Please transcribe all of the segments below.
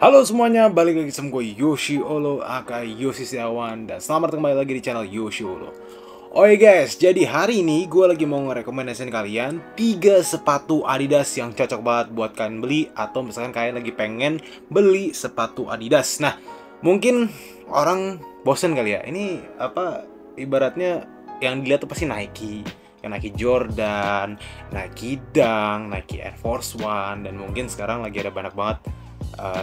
Halo semuanya, balik lagi sama gue Yoshi Olo aka Yoshi Setiawan. Dan selamat kembali lagi di channel Yoshi Olo. Oke guys, jadi hari ini gue lagi mau ngerekomendasiin kalian 3 sepatu Adidas yang cocok banget buat kalian beli. Atau misalkan kalian lagi pengen beli sepatu Adidas. Nah, mungkin orang bosen kali ya. Ini apa, ibaratnya yang dilihat tuh pasti Nike, yang Nike Jordan, Nike Dunk, Nike Air Force One. Dan mungkin sekarang lagi ada banyak banget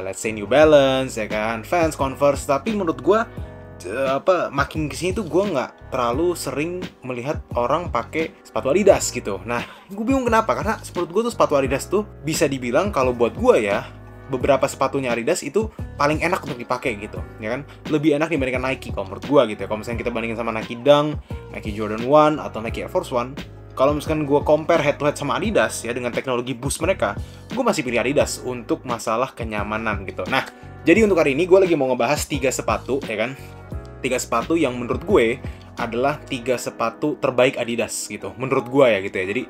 let's say New Balance, ya kan, Vans, Converse. Tapi menurut gue makin kesini tuh gue nggak terlalu sering melihat orang pakai sepatu Adidas gitu. Nah, gue bingung kenapa, karena menurut gue tuh sepatu Adidas tuh bisa dibilang kalau buat gue ya, beberapa sepatunya Adidas itu paling enak untuk dipakai gitu, ya kan, lebih enak dibandingkan Nike kalau menurut gue gitu ya. Kalau misalnya kita bandingin sama Nike Dunk, Nike Jordan 1 atau Nike Air Force One, kalau misalkan gue compare head to head sama Adidas ya, dengan teknologi boost mereka, gue masih pilih Adidas untuk masalah kenyamanan gitu. Nah, jadi untuk hari ini gue lagi mau ngebahas 3 sepatu, ya kan, 3 sepatu yang menurut gue adalah 3 sepatu terbaik Adidas gitu, menurut gue ya gitu ya. Jadi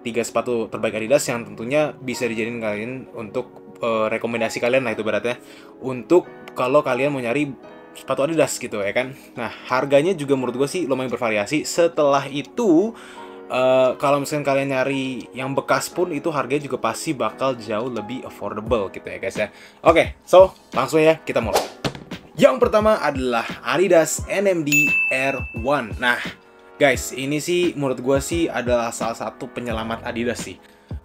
3 sepatu terbaik Adidas yang tentunya bisa dijadiin kalian untuk rekomendasi kalian lah, itu beratnya untuk kalau kalian mau nyari sepatu Adidas gitu, ya kan. Nah, harganya juga menurut gue sih lumayan bervariasi. Setelah itu kalau misalnya kalian nyari yang bekas pun, itu harganya juga pasti bakal jauh lebih affordable gitu ya guys ya. Oke, so langsung ya kita mulai. Yang pertama adalah Adidas NMD Air One. Nah guys, ini sih menurut gue sih adalah salah satu penyelamat Adidas sih.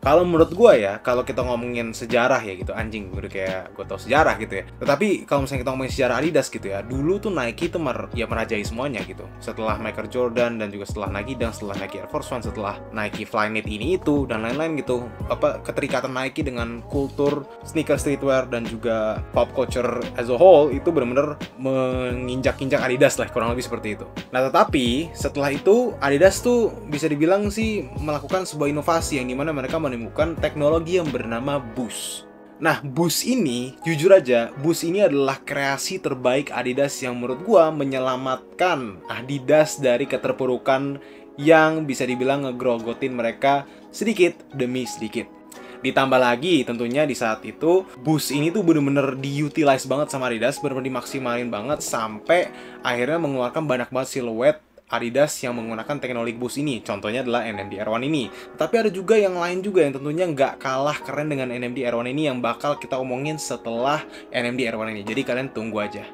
Kalau menurut gue ya, kalau kita ngomongin sejarah ya gitu, anjing udah kayak gue tau sejarah gitu ya. Tetapi kalau misalnya kita ngomongin sejarah Adidas gitu ya, dulu tuh Nike tuh merajai semuanya gitu. Setelah Michael Jordan dan juga setelah Nike dan setelah Nike Air Force One, setelah Nike Flyknit ini itu dan lain-lain gitu. Keterikatan Nike dengan kultur sneaker streetwear dan juga pop culture as a whole itu benar-benar menginjak-injak Adidas lah, kurang lebih seperti itu. Nah, tetapi setelah itu Adidas tuh bisa dibilang sih melakukan sebuah inovasi yang dimana mereka menemukan teknologi yang bernama Boost. Nah, Boost ini, jujur aja, Boost ini adalah kreasi terbaik Adidas yang menurut gua menyelamatkan Adidas dari keterpurukan yang bisa dibilang ngegrogotin mereka sedikit demi sedikit. Ditambah lagi tentunya di saat itu Boost ini tuh bener-bener diutilize banget sama Adidas, bener-bener dimaksimalin banget sampai akhirnya mengeluarkan banyak banget siluet Adidas yang menggunakan teknologi Boost ini. Contohnya adalah NMD Air One ini. Tapi ada juga yang lain juga yang tentunya nggak kalah keren dengan NMD Air One ini, yang bakal kita omongin setelah NMD Air One ini. Jadi kalian tunggu aja.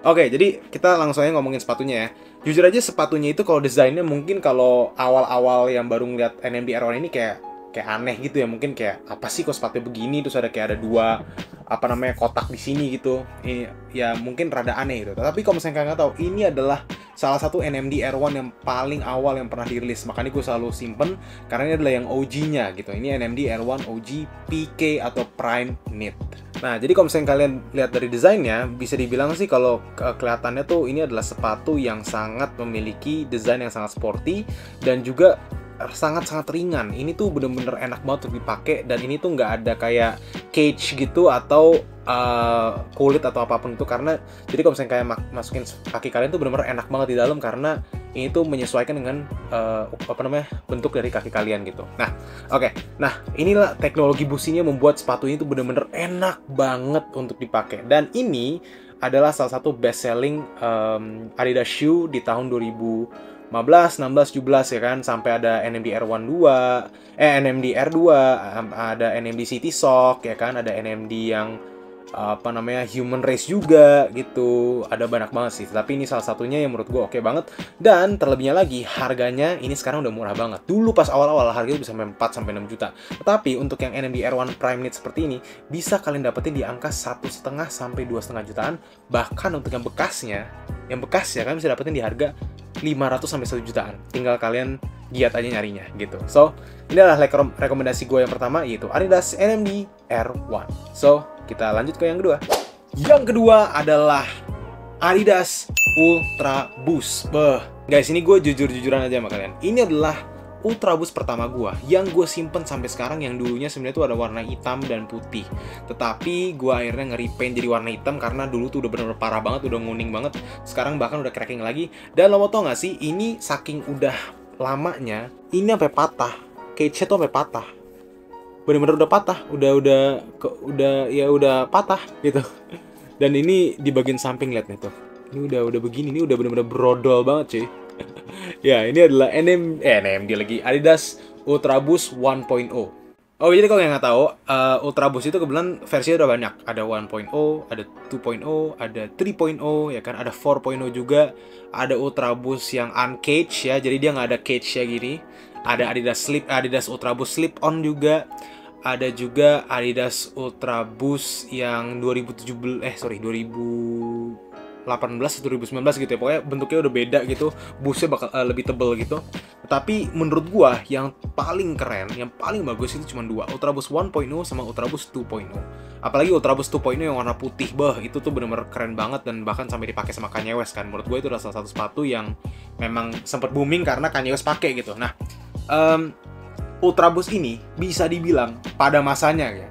Oke, jadi kita langsung aja ngomongin sepatunya ya. Jujur aja sepatunya itu kalau desainnya mungkin kalau awal-awal yang baru ngeliat NMD Air One ini kayak aneh gitu ya. Mungkin kayak apa sih kok sepatu begini, terus ada kayak ada dua kotak di sini gitu. Ini ya mungkin rada aneh gitu. Tapi kalau misalnya kalian nggak tahu, ini adalah salah satu NMD Air One yang paling awal yang pernah dirilis. Makanya gue selalu simpen karena ini adalah yang OG-nya gitu. Ini NMD Air One OG PK atau Prime Knit. Nah, jadi kalau misalnya kalian lihat dari desainnya, bisa dibilang sih kalau kelihatannya tuh ini adalah sepatu yang sangat memiliki desain yang sangat sporty dan juga sangat-sangat ringan. Ini tuh bener-bener enak banget untuk dipakai, dan ini tuh nggak ada kayak cage gitu atau kulit atau apapun itu, karena jadi kalau misalnya kayak masukin kaki kalian tuh bener-bener enak banget di dalam karena ini tuh menyesuaikan dengan bentuk dari kaki kalian gitu. Nah, oke. Nah, inilah teknologi businya membuat sepatu ini tuh bener-bener enak banget untuk dipakai, dan ini adalah salah satu best selling Adidas shoe di tahun 2015, 16, 17 ya kan, sampai ada NMD Air One 2, NMD Air 2, ada NMD City Sock ya kan, ada NMD yang Human Race juga gitu. Ada banyak banget sih, tapi ini salah satunya yang menurut gue oke banget. Dan terlebihnya lagi, harganya ini sekarang udah murah banget. Dulu pas awal-awal harganya bisa sampai 4-6 juta. Tetapi untuk yang NMD Air One Prime Knit seperti ini, bisa kalian dapetin di angka 1,5 sampai 2,5 jutaan. Bahkan untuk yang bekas ya kan bisa dapetin di harga 500 sampai 1 jutaan. Tinggal kalian giat aja nyarinya gitu. So, ini adalah rekomendasi gue yang pertama, yaitu Adidas NMD Air One. So, kita lanjut ke yang kedua. Yang kedua adalah Adidas Ultra Boost. Guys, ini gue jujur-jujuran aja sama kalian. Ini adalah Ultra Boost pertama gue, yang gue simpen sampai sekarang, yang dulunya sebenarnya tuh ada warna hitam dan putih. Tetapi gue akhirnya nge-repaint jadi warna hitam karena dulu tuh udah bener-bener parah banget, udah nguning banget. Sekarang bahkan udah cracking lagi. Dan lo mau tau gak sih, ini saking udah lamanya, ini sampai patah. Cage-nya tuh sampai patah. bener-bener udah patah, udah patah gitu. Dan ini di bagian samping, lihat nih tuh. Ini udah begini, ini udah bener-bener brodol banget cuy. Ya, ini adalah NMD lagi, Adidas Ultraboost 1.0. Oh, jadi kalau yang nggak tahu, Ultraboost itu kebetulan versinya udah banyak. Ada 1.0, ada 2.0, ada 3.0, ya kan? Ada 4.0 juga. Ada Ultraboost yang uncaged ya, jadi dia nggak ada cage ya gini. Ada Adidas Ultraboost Slip-on juga. Ada juga Adidas Ultraboost yang 2018 atau 2019 gitu ya, pokoknya bentuknya udah beda gitu, busnya bakal lebih tebel gitu. Tapi menurut gua yang paling keren, yang paling bagus itu cuma dua, Ultraboost 1.0 sama Ultraboost 2.0. Apalagi Ultraboost 2.0 yang warna putih, itu tuh bener-bener keren banget, dan bahkan sampai dipakai sama Kanye West kan. Menurut gua itu adalah salah satu sepatu yang memang sempat booming karena Kanye West pakai gitu. Nah, Ultraboost ini bisa dibilang pada masanya ya,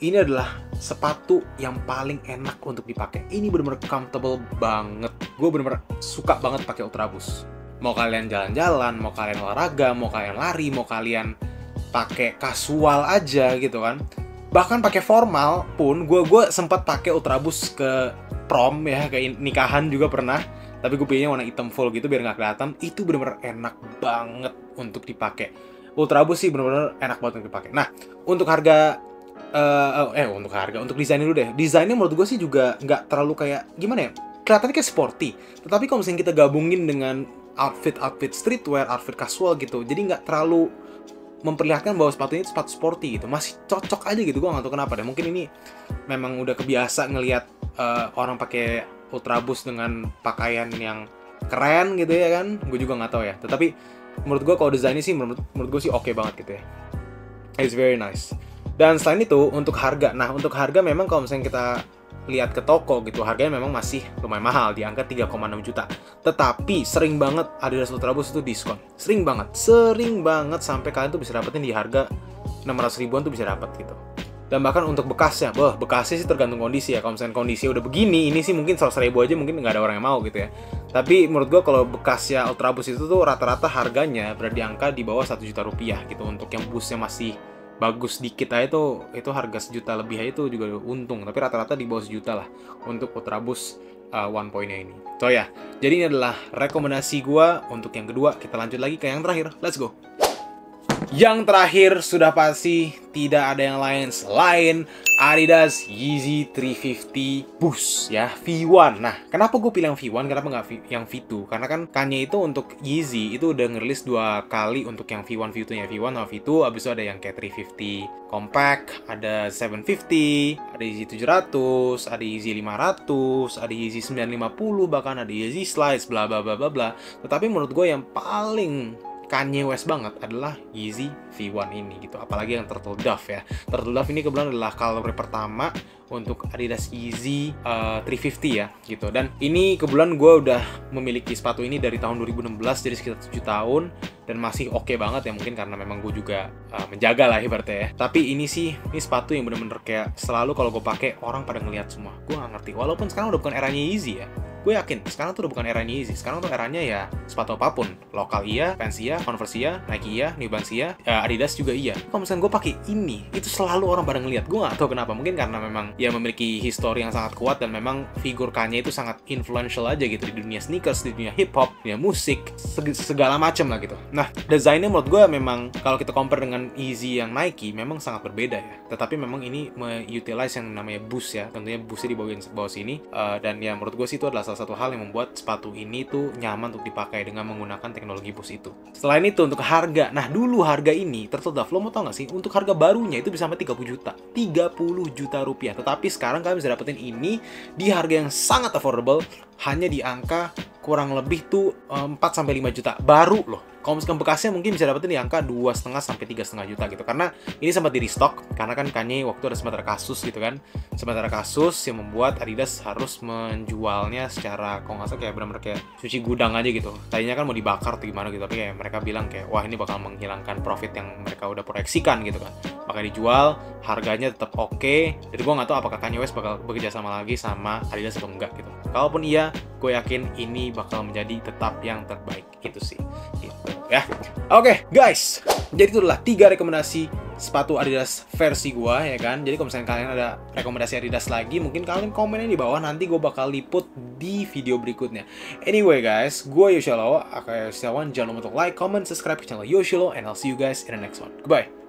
ini adalah sepatu yang paling enak untuk dipakai. Ini bener-bener comfortable banget. Gue bener-bener suka banget pakai Ultraboost. Mau kalian jalan-jalan, mau kalian olahraga, mau kalian lari, mau kalian pakai casual aja gitu kan. Bahkan pakai formal pun, gue sempat pakai Ultraboost ke prom ya, ke nikahan juga pernah. Tapi gue pilihnya warna hitam full gitu biar nggak kelihatan. Itu bener-bener enak banget untuk dipakai. Ultraboost sih bener-bener enak banget untuk dipakai. Nah, untuk harga untuk desainnya dulu deh. Desainnya menurut gue sih juga nggak terlalu kayak gimana ya, kelihatannya kayak sporty. Tetapi kalau misalnya kita gabungin dengan outfit streetwear, outfit casual gitu, jadi nggak terlalu memperlihatkan bahwa sepatunya itu sepatu sporty gitu. Masih cocok aja gitu. Gue nggak tahu kenapa deh. Mungkin ini memang udah kebiasa ngelihat orang pakai Ultraboost dengan pakaian yang keren gitu ya kan. Gue juga nggak tahu ya. Tetapi menurut gue kalau desainnya sih menurut gue sih oke banget gitu ya. It's very nice. Dan selain itu, untuk harga. Nah, untuk harga memang kalau misalnya kita lihat ke toko gitu, harganya memang masih lumayan mahal, di angka 3,6 juta. Tetapi sering banget Adidas Ultraboost itu diskon. Sering banget sampai kalian tuh bisa dapetin di harga 600 ribuan tuh bisa dapat gitu. Dan bahkan untuk bekasnya, bekasnya sih tergantung kondisi ya. Kalau misalnya kondisi udah begini, ini sih mungkin 100 ribu aja mungkin nggak ada orang yang mau gitu ya. Tapi menurut gua kalau bekasnya Ultraboost itu tuh rata-rata harganya berada di angka di bawah 1 juta rupiah gitu. Untuk yang busnya masih bagus dikit aja itu harga sejuta lebih aja itu juga untung, tapi rata-rata di bawah sejuta lah untuk Ultraboost 1.0 ini. So ya, jadi ini adalah rekomendasi gua untuk yang kedua. Kita lanjut lagi ke yang terakhir. Let's go. Yang terakhir sudah pasti tidak ada yang lain selain Adidas Yeezy 350 Boost ya, V1. Nah, kenapa gue pilih yang V1, kenapa nggak yang V2? Karena kan Kanye itu untuk Yeezy itu udah ngerilis 2 kali untuk yang V1, V2 nya. V1 sama V2, abis itu ada yang kayak 350 Compact, ada 750, ada Yeezy 700, ada Yeezy 500, ada Yeezy 950, bahkan ada Yeezy Slides, bla bla bla bla bla. Tetapi menurut gue yang paling Kanye West banget adalah Yeezy V1 ini gitu. Apalagi yang Turtle Dove ya. Turtle Dove ini kebetulan adalah colorway pertama untuk Adidas Yeezy 350 ya gitu. Dan ini kebetulan gue udah memiliki sepatu ini dari tahun 2016, jadi sekitar 7 tahun, dan masih oke banget ya, mungkin karena memang gue juga menjaga lah ibaratnya ya. Tapi ini sepatu yang bener-bener kayak selalu kalau gue pakai orang pada ngeliat semua. Gue nggak ngerti, walaupun sekarang udah bukan eranya Yeezy ya. Gue yakin sekarang tuh udah bukan eranya Yeezy. Sekarang tuh eranya ya sepatu apapun, lokal iya, Vans iya, Converse iya, Nike iya, New Balance iya, Adidas juga iya. Kalau misalnya gue pakai ini, itu selalu orang pada ngeliat. Gue nggak tahu kenapa, mungkin karena memang ya memiliki histori yang sangat kuat, dan memang figur Kanye itu sangat influential aja gitu di dunia sneakers, di dunia hip hop, dunia musik, segala macam lah gitu. Nah, desainnya menurut gue memang kalau kita compare dengan Yeezy yang Nike memang sangat berbeda ya. Tetapi memang ini utilize yang namanya boost ya, tentunya boostnya di bawah sini, dan ya menurut gue sih itu adalah salah satu hal yang membuat sepatu ini tuh nyaman untuk dipakai dengan menggunakan teknologi boost itu. Selain itu untuk harga, nah dulu harga ini Turtle Dove, lo mau tau gak sih, untuk harga barunya itu bisa sampai 30 juta rupiah. Tetapi sekarang kalian bisa dapetin ini di harga yang sangat affordable, hanya di angka kurang lebih tuh 4-5 juta baru loh. Kalau misalkan bekasnya mungkin bisa dapetin di angka 2,5 sampai 3,5 juta gitu. Karena ini sempat di restock, karena kan Kanye waktu ada sempat ada kasus gitu kan. Sempat ada kasus yang membuat Adidas harus menjualnya secara, kalau nggak salah kayak benar-benar kayak cuci gudang aja gitu. Tadinya kan mau dibakar atau gimana gitu, tapi kayak mereka bilang kayak, wah ini bakal menghilangkan profit yang mereka udah proyeksikan gitu kan. Maka dijual, harganya tetap oke. Jadi gue nggak tahu apakah Kanye West bakal bekerja sama lagi sama Adidas atau enggak gitu. Kalaupun iya, gue yakin ini bakal menjadi tetap yang terbaik. Itu sih gitu ya. Oke guys, jadi itulah 3 rekomendasi sepatu Adidas versi gua ya kan. Jadi kalau misalnya kalian ada rekomendasi Adidas lagi, mungkin kalian komennya di bawah, nanti gue bakal liput di video berikutnya. Anyway guys, gue Yoshilo, Aka Yosiawan. Jangan lupa untuk like, comment, subscribe ke channel Yoshilo, and I'll see you guys in the next one. Goodbye.